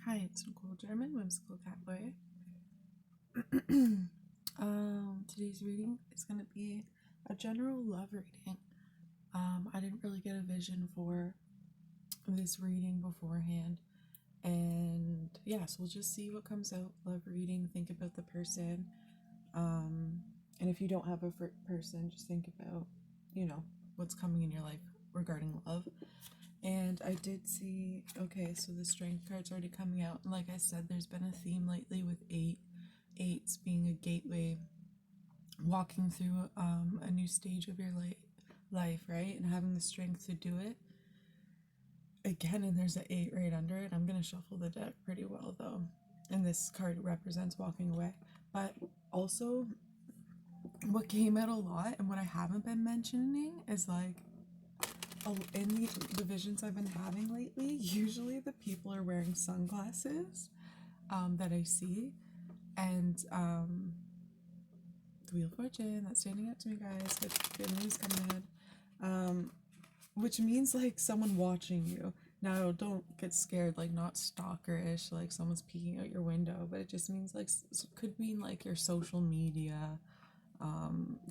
Hi, it's Nicole German, Whimsical Cat Boy. Today's reading is going to be a general love reading. I didn't really get a vision for this reading beforehand. And yeah, so we'll just see what comes out. Love reading, think about the person. And if you don't have a person, just think about, what's coming in your life regarding love. And I did see, okay, so the strength card's already coming out. And like I said, there's been a theme lately with eights being a gateway, walking through a new stage of your life, right? And having the strength to do it. Again, and there's an 8 right under it. I'm going to shuffle the deck pretty well, though. And this card represents walking away. But also, what came out a lot and what I haven't been mentioning is like, in the visions I've been having lately, usually the people are wearing sunglasses that I see. And the Wheel of Fortune, that's standing up to me, guys. Good news coming in. Which means like someone watching you. Now, don't get scared, like not stalkerish, like someone's peeking out your window, but it just means like, could mean like your social media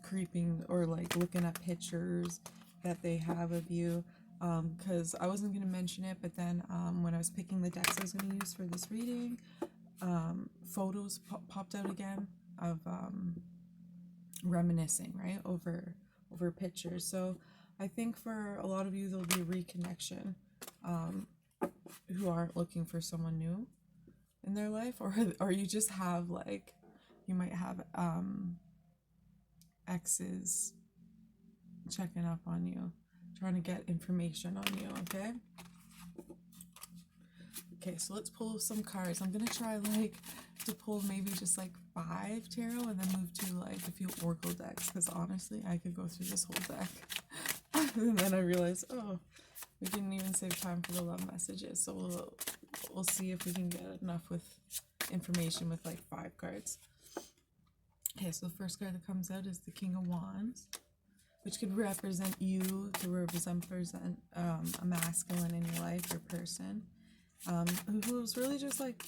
creeping, or like looking at pictures that they have of you. Because I wasn't going to mention it, but then when I was picking the decks I was going to use for this reading, photos popped out again of reminiscing, right, over pictures. So I think for a lot of you there'll be a reconnection, who aren't looking for someone new in their life, or you just have like, you might have exes checking up on you, trying to get information on you. Okay, so let's pull some cards. I'm gonna try like to pull maybe just like 5 tarot and then move to like a few oracle decks, because honestly I could go through this whole deck. And then I realized, oh, we didn't even save time for the love messages, so we'll see if we can get enough with information with like 5 cards. Okay, so the first card that comes out is the King of Wands, which could represent you, to represent a masculine in your life, your person, who's really just like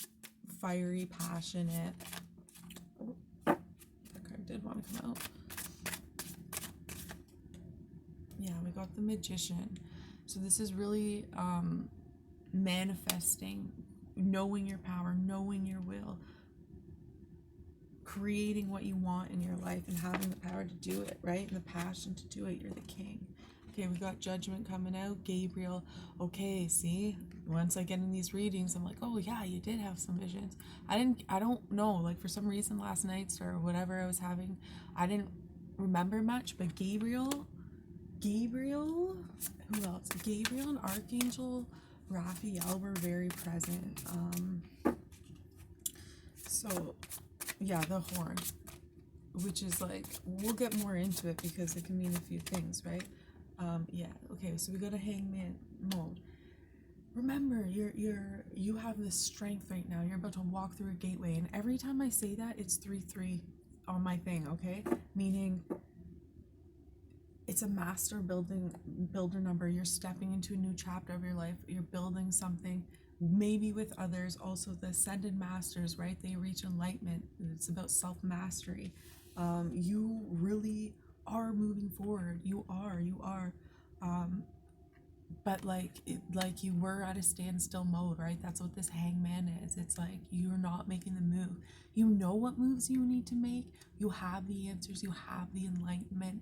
fiery, passionate. Oh, that card did want to come out. Yeah, we got the Magician. So this is really manifesting, knowing your power, knowing your will, creating what you want in your life and having the power to do it, right? And the passion to do it. You're the king. Okay, we got Judgment coming out. Gabriel. Okay, see? Once I get in these readings, I'm like, oh yeah, you did have some visions. I don't know, like for some reason last night or whatever I was having, I didn't remember much, but Gabriel, who else? Gabriel and Archangel Raphael were very present. So yeah, the horn, which is like, we'll get more into it because it can mean a few things, right? Yeah, okay, so we got a hangman mode. Remember, you have this strength right now. You're about to walk through a gateway, and every time I say that, it's 3-3 on my thing, okay? Meaning it's a master builder number. You're stepping into a new chapter of your life. You're building something, maybe with others. Also the ascended masters, right? They reach enlightenment. It's about self-mastery. You really are moving forward. You are. But like you were at a standstill mode, right? That's what this hangman is. It's like you're not making the move. You know what moves you need to make. You have the answers. You have the enlightenment.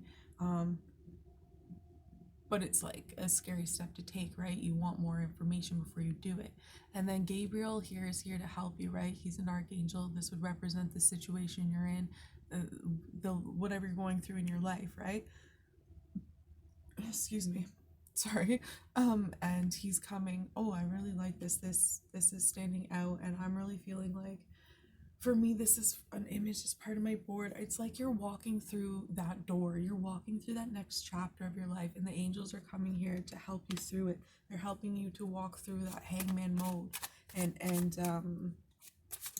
But it's like a scary step to take, right? You want more information before you do it. And then Gabriel here is here to help you, right? He's an archangel. This would represent the situation you're in, the whatever you're going through in your life, right? Excuse me. Sorry. And he's coming. Oh, I really like this. This is standing out, and I'm really feeling like, for me, this is an image, it's part of my board. It's like you're walking through that door. You're walking through that next chapter of your life, and the angels are coming here to help you through it. They're helping you to walk through that hangman mode and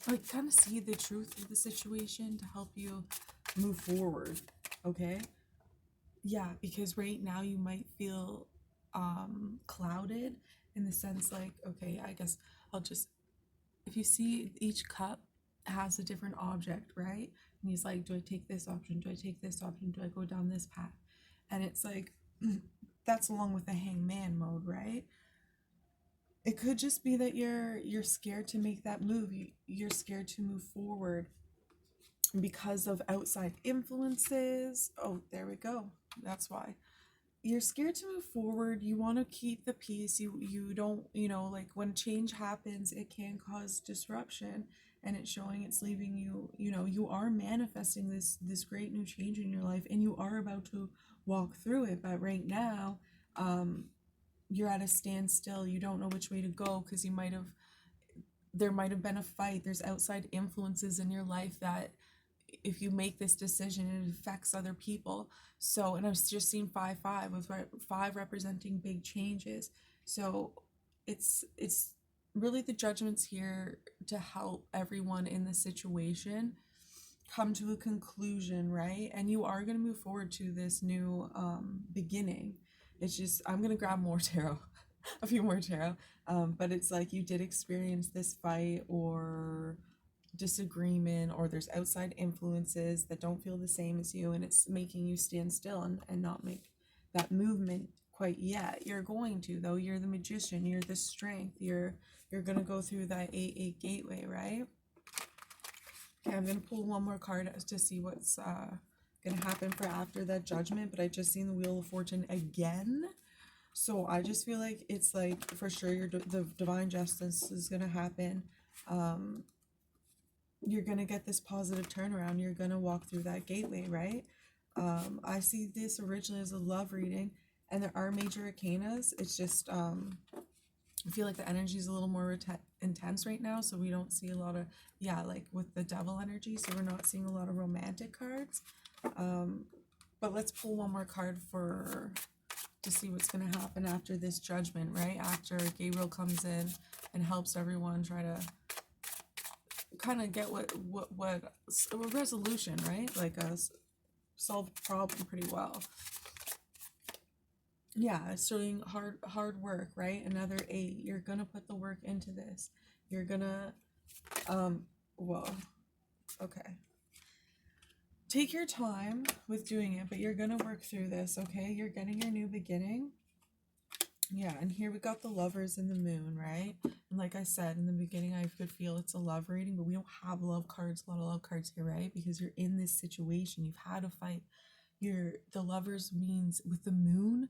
like kind of see the truth of the situation to help you move forward, okay? Yeah, because right now you might feel clouded in the sense like, okay, I guess I'll just if you see each cup has a different object, right? And he's like, do I take this option? Do I take this option? Do I go down this path? And it's like, that's along with the hangman mode, right? It could just be that you're scared to make that move. You're scared to move forward because of outside influences. Oh, there we go. That's why. You're scared to move forward. You want to keep the peace. You don't, like when change happens, it can cause disruption, and it's showing it's leaving you, you are manifesting this great new change in your life, and you are about to walk through it. But right now, you're at a standstill. You don't know which way to go because there might have been a fight. There's outside influences in your life that if you make this decision, it affects other people. So, and I've just seen 5-5 with 5 representing big changes. So it's really the judgment's here to help everyone in the situation come to a conclusion, right? And you are going to move forward to this new beginning. It's just, I'm going to grab more tarot, a few more tarot. But it's like you did experience this fight or disagreement, or there's outside influences that don't feel the same as you, and it's making you stand still and not make that movement quite yet. You're going to, though. You're the magician. You're the strength. You're going to go through that 8-8 gateway, right? Okay, I'm going to pull one more card to see what's going to happen for after that judgment, but I just seen the Wheel of Fortune again. So I just feel like it's like, for sure, the divine justice is going to happen. You're going to get this positive turnaround. You're going to walk through that gateway, right? I see this originally as a love reading, and there are major arcanas. It's just, I feel like the energy is a little more intense right now, so we don't see a lot of, like with the devil energy, so we're not seeing a lot of romantic cards. But let's pull one more card to see what's going to happen after this judgment, right? After Gabriel comes in and helps everyone try to kind of get what a resolution, right? Like a solved problem pretty well. Yeah, it's showing hard work, right? Another 8. You're gonna put the work into this. You're gonna whoa, okay, take your time with doing it, but you're gonna work through this. Okay, you're getting your new beginning. Yeah, and here we got the Lovers and the Moon, right? And like I said in the beginning, I could feel it's a love reading, but we don't have a lot of love cards here, right? Because you're in this situation, you've had a fight. The Lovers means with the Moon,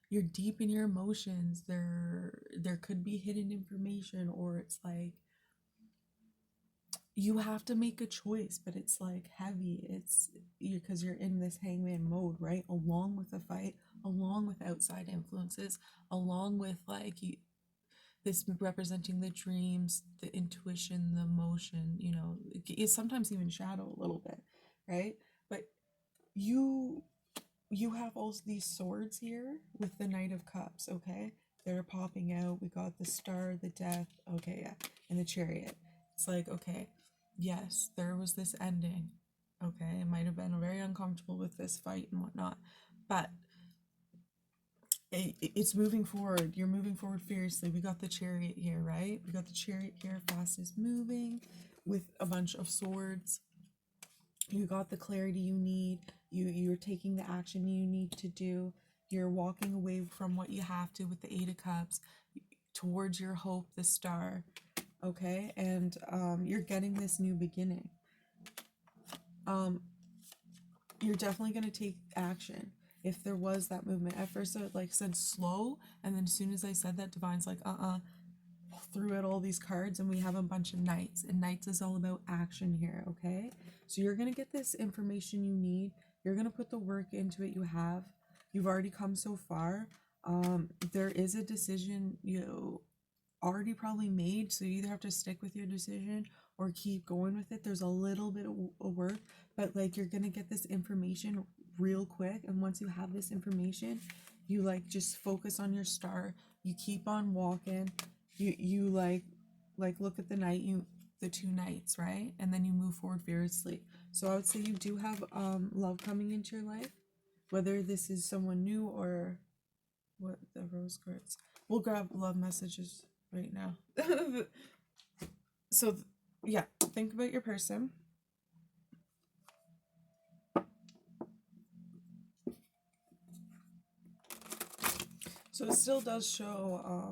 you're deep in your emotions. There could be hidden information, or it's like you have to make a choice, but it's like heavy. It's because you're in this hangman mode, right? Along with the fight, along with outside influences, along with like this representing the dreams, the intuition, the emotion, it's sometimes even shadow a little bit, right? But you have all these swords here with the Knight of Cups, okay? They're popping out. We got the Star, the Death, okay, yeah, and the Chariot. It's like, okay, yes, there was this ending, okay? It might have been very uncomfortable with this fight and whatnot, but it's moving forward. You're moving forward fiercely. We got the Chariot here, right? We got the Chariot here, fastest moving, with a bunch of swords. You got the clarity you need. You're taking the action you need to do. You're walking away from what you have to with the 8 of Cups towards your hope, the Star, okay? And you're getting this new beginning. You're definitely going to take action. If there was that movement at first, it like said slow, and then as soon as I said that, Divine's like threw out all these cards, and we have a bunch of Knights, and Knights is all about action here, okay? So you're gonna get this information you need. You're gonna put the work into it. You've already come so far. There is a decision you already probably made, so you either have to stick with your decision or keep going with it. There's a little bit of work, but like you're gonna get this information real quick, and once you have this information, you like just focus on your Star. You keep on walking. You like look at the 2 Knights, right? And then you move forward fiercely. So I would say you do have love coming into your life, whether this is someone new or what the rose cards. We'll grab love messages right now. So yeah, think about your person. So it still does show,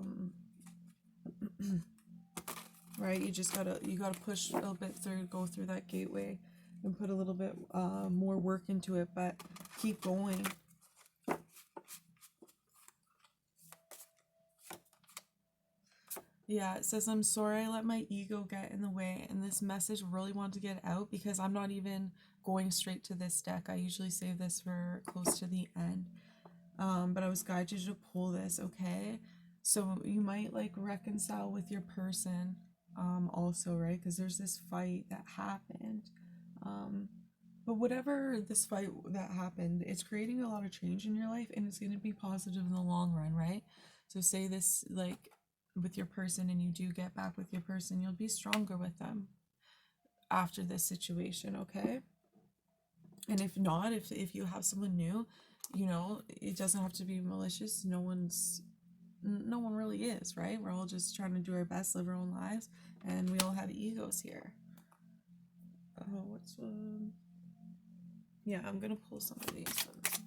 right? You gotta push a little bit through, go through that gateway, and put a little bit more work into it, but keep going. Yeah, it says, I'm sorry I let my ego get in the way, and this message really wanted to get out because I'm not even going straight to this deck. I usually save this for close to the end. But I was guided you to pull this, okay? So you might like reconcile with your person also, right? Because there's this fight that happened. But whatever this fight that happened, it's creating a lot of change in your life and it's going to be positive in the long run, right? So say this like with your person and you do get back with your person, you'll be stronger with them after this situation, okay? And if not, if you have someone new, you know, it doesn't have to be malicious. No one really is, right? We're all just trying to do our best, live our own lives, and we all have egos here. Oh, what's yeah, I'm gonna pull some of these ones.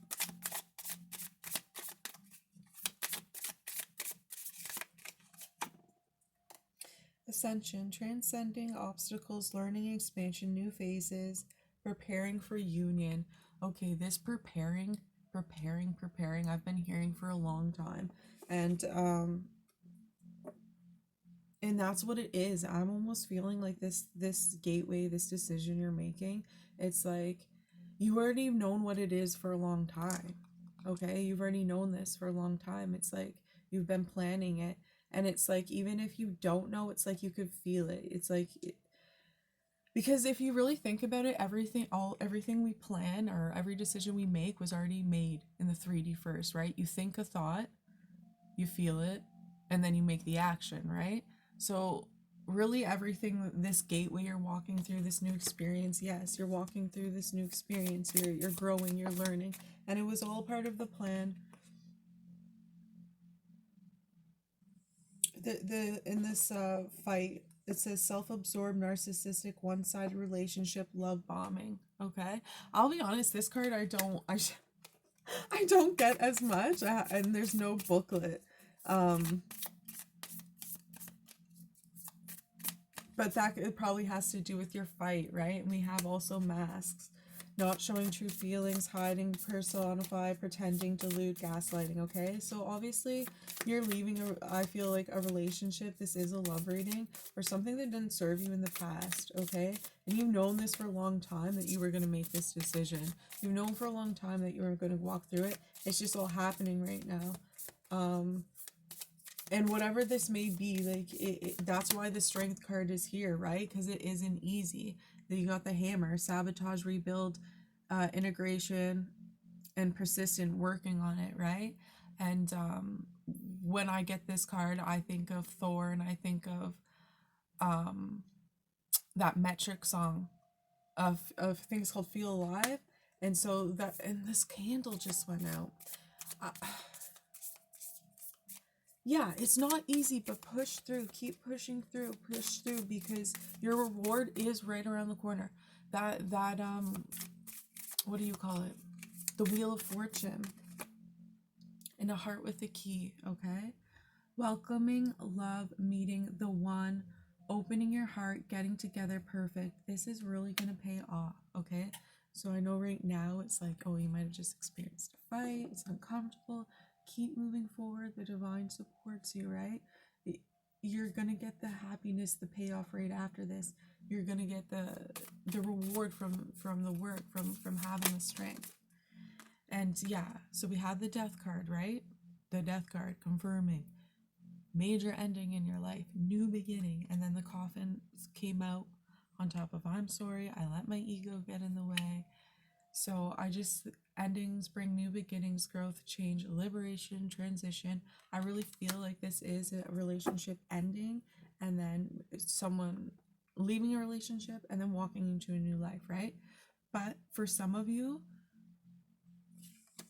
Ascension, transcending obstacles, learning expansion, new phases, preparing for union. Okay, this preparing, I've been hearing for a long time. And that's what it is. I'm almost feeling like this gateway, this decision you're making, it's like you already known what it is for a long time. Okay, you've already known this for a long time. It's like you've been planning it, and it's like even if you don't know, it's like you could feel it. It's like because if you really think about it, everything we plan or every decision we make was already made in the 3D first, right? You think a thought, you feel it, and then you make the action, right? So really everything, this gateway you're walking through, this new experience, yes, you're walking through this new experience, you're growing, you're learning, and it was all part of the plan. The in this fight, it says self-absorbed, narcissistic, one-sided relationship, love bombing. Okay, I'll be honest, this card I don't get as much, and there's no booklet. But that it probably has to do with your fight, right? And we have also masks. Not showing true feelings, hiding, personify, pretending, delude, gaslighting, okay? So obviously you're leaving, I feel like, a relationship. This is a love reading or something that didn't serve you in the past, okay? And you've known this for a long time that you were going to make this decision. You've known for a long time that you were going to walk through it. It's just all happening right now. And whatever this may be, like that's why the strength card is here, right? Because it isn't easy. Then you got the hammer, sabotage, rebuild, integration, and persistent working on it, right? And when I get this card, I think of Thor, and I think of that metric song of things called Feel Alive. And so that, and this candle just went out. Yeah, it's not easy, but push through, keep push through, because your reward is right around the corner. That what do you call it? The Wheel of Fortune and a heart with a key, okay? Welcoming, love, meeting the one, opening your heart, getting together, perfect. This is really going to pay off, okay? So I know right now it's like, oh, you might have just experienced a fight, it's uncomfortable. Keep moving forward. The divine supports you, right? You're going to get the happiness, the payoff right after this. You're going to get the reward from the work, from having the strength. And yeah, so we had the death card, right? The death card confirming major ending in your life, new beginning, and then the coffin came out on top of I'm sorry, I let my ego get in the way. So I just, endings bring new beginnings, growth, change, liberation, transition. I really feel like this is a relationship ending and then someone leaving a relationship and then walking into a new life, right? But for some of you,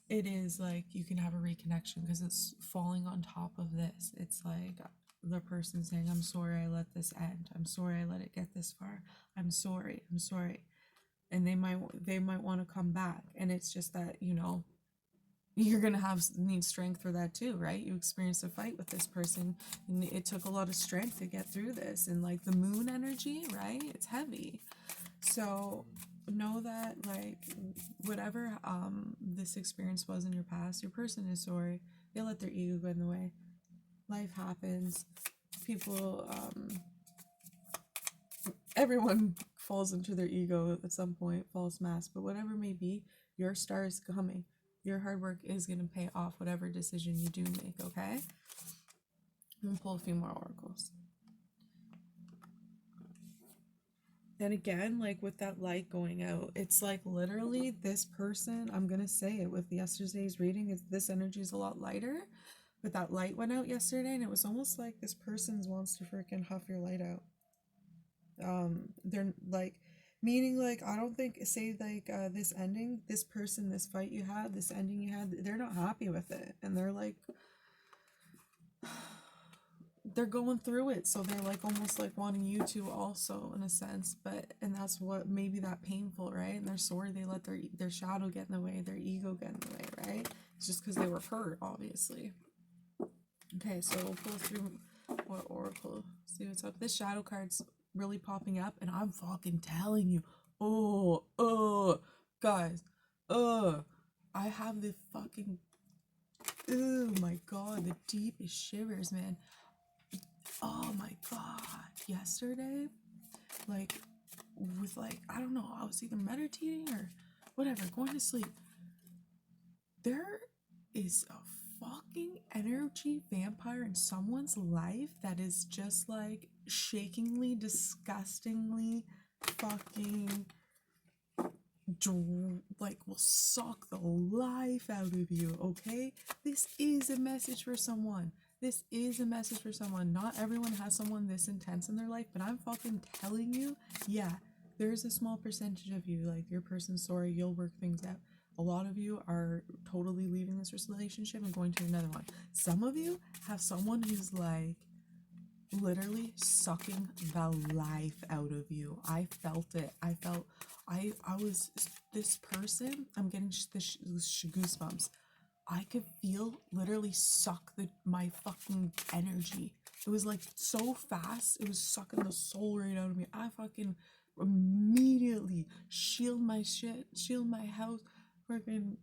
it is like you can have a reconnection because it's falling on top of this. It's like the person saying, I'm sorry I let this end. I'm sorry I let it get this far. I'm sorry. I'm sorry. And they might want to come back. And it's just that, you're gonna need strength for that too, right? You experienced a fight with this person, and it took a lot of strength to get through this. And like the moon energy, right? It's heavy. So know that like whatever this experience was in your past, your person is sorry. They let their ego get in the way. Life happens. People, everyone falls into their ego at some point, false mask. But whatever it may be, your star is coming. Your hard work is going to pay off whatever decision you do make, okay? I'm going to pull a few more oracles. And again, like with that light going out, it's like literally this person, I'm going to say it with yesterday's reading, this energy is a lot lighter. But that light went out yesterday, and it was almost like this person wants to freaking huff your light out. They're like, meaning like, I don't think, say like this ending, this person, this fight you had, this ending you had, they're not happy with it, and they're like, they're going through it, so they're like almost like wanting you to also, in a sense. But and that's what maybe that painful, right? And they're sorry they let their shadow get in the way, their ego get in the way, right? It's just because they were hurt, obviously. Okay, so we'll pull through what oracle, see what's up. This shadow card's really popping up, and I'm fucking telling you, guys, I have the fucking, oh my god, the deepest shivers, man. Oh my god, yesterday, like, with like, I don't know, I was either meditating or whatever, going to sleep. There is a fucking energy vampire in someone's life that is just like shakingly, disgustingly fucking like will suck the life out of you, okay? This is a message for someone. This is a message for someone. Not everyone has someone this intense in their life, but I'm fucking telling you, yeah, there's a small percentage of you, like your person's sorry, you'll work things out. A lot of you are totally leaving this relationship and going to another one. Some of you have someone who's like literally sucking the life out of you. I felt it. I was this person. I'm getting goosebumps. I could feel literally suck my fucking energy. It was like so fast. It was sucking the soul right out of me. I fucking immediately shield my shit, shield my house, freaking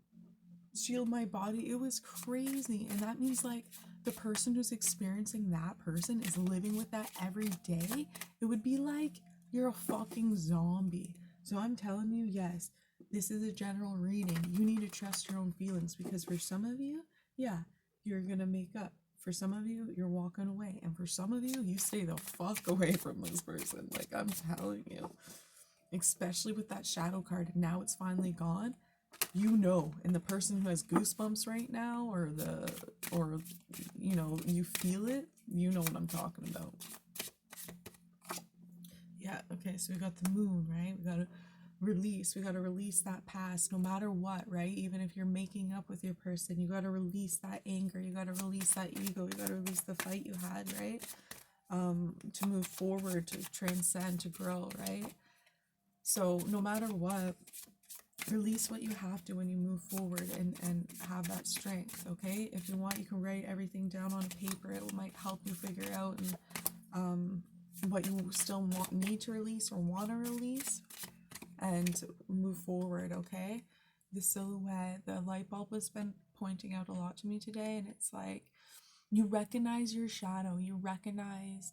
shield my body. It was crazy. And that means like the person who's experiencing that person is living with that every day. It would be like you're a fucking zombie. So I'm telling you, yes, this is a general reading. You need to trust your own feelings, because for some of you, yeah, you're gonna make up. For some of you, you're walking away. And for some of you, you stay the fuck away from this person. Like, I'm telling you. Especially with that shadow card, and now it's finally gone. You know, and the person who has goosebumps right now, or you feel it, you know what I'm talking about. Yeah, okay, so we got the moon, right? We gotta release that past, no matter what, right? Even if you're making up with your person, you gotta release that anger, you gotta release that ego, you gotta release the fight you had, right? To move forward, to transcend, to grow, right? So no matter what, release what you have to when you move forward, and have that strength, okay? If you want, you can write everything down on paper. It might help you figure out and what you still need to release or want to release, and move forward, okay? The silhouette, the light bulb has been pointing out a lot to me today, and it's like you recognize your shadow, you recognize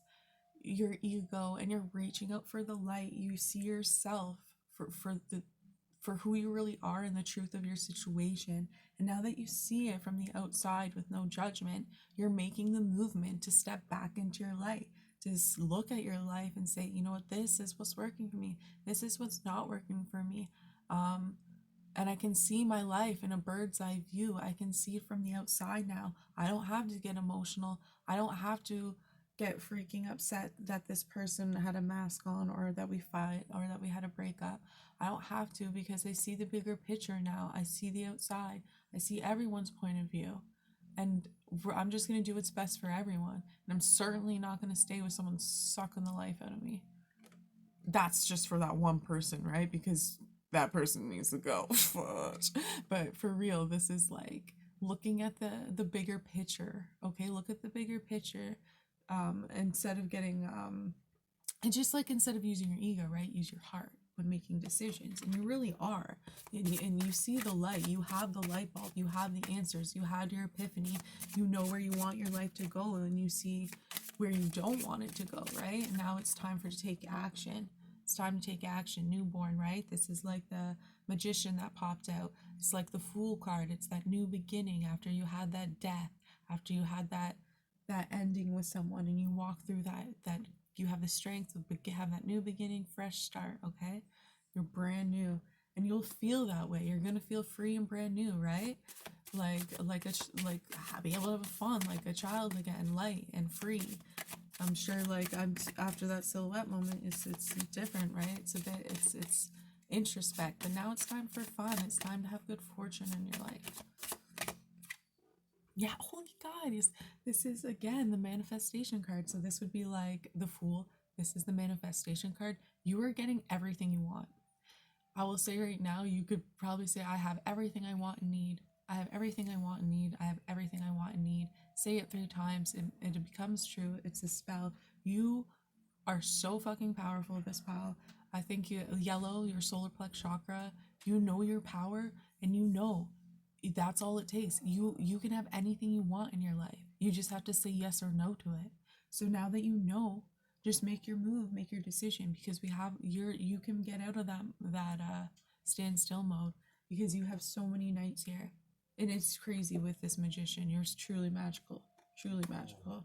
your ego, and you're reaching out for the light. You see yourself for who you really are and the truth of your situation. And now that you see it from the outside with no judgment, you're making the movement to step back into your light, to look at your life and say, you know what, this is what's working for me, this is what's not working for me. And I can see my life in a bird's eye view. I can see it from the outside now. I don't have to get emotional. I don't have to get freaking upset that this person had a mask on, or that we fight, or that we had a breakup. I don't have to, because I see the bigger picture now. I see the outside. I see everyone's point of view. and I'm just going to do what's best for everyone. And I'm certainly not going to stay with someone sucking the life out of me. That's just for that one person, right? Because that person needs to go. But for real, this is like looking at the bigger picture. Okay, look at the bigger picture. Instead of getting and just like instead of using your ego, right? Use your heart when making decisions, and you really are. And you see the light. You have the light bulb. You have the answers. You had your epiphany. You know where you want your life to go, and you see where you don't want it to go, right? And now it's time to take action. It's time to take action. Newborn, right? This is like the magician that popped out. It's like the Fool card. It's that new beginning after you had that death, after you had that ending with someone, and you walk through that you have the strength to have that new beginning, fresh start. Okay, you're brand new, and you'll feel that way. You're gonna feel free and brand new, right? Like be able to have fun like a child again, light and free. I'm sure like I'm after that silhouette moment, it's different, right? It's a bit it's introspect, but now it's time for fun. It's time to have good fortune in your life. Yeah, holy God, this is again the manifestation card. So this would be like the Fool. This is the manifestation card. You are getting everything you want. I will say right now, you could probably say, I have everything I want and need. I have everything I want and need. I have everything I want and need. Say it 3 times and it becomes true. It's a spell. You are so fucking powerful, this pal. I think yellow, your solar plex chakra, you know your power, and you know that's all it takes. You can have anything you want in your life. You just have to say yes or no to it. So now that you know, just make your move, make your decision, because you can get out of that standstill mode, because you have so many nights here. And it's crazy with this magician. You're truly magical. Truly magical.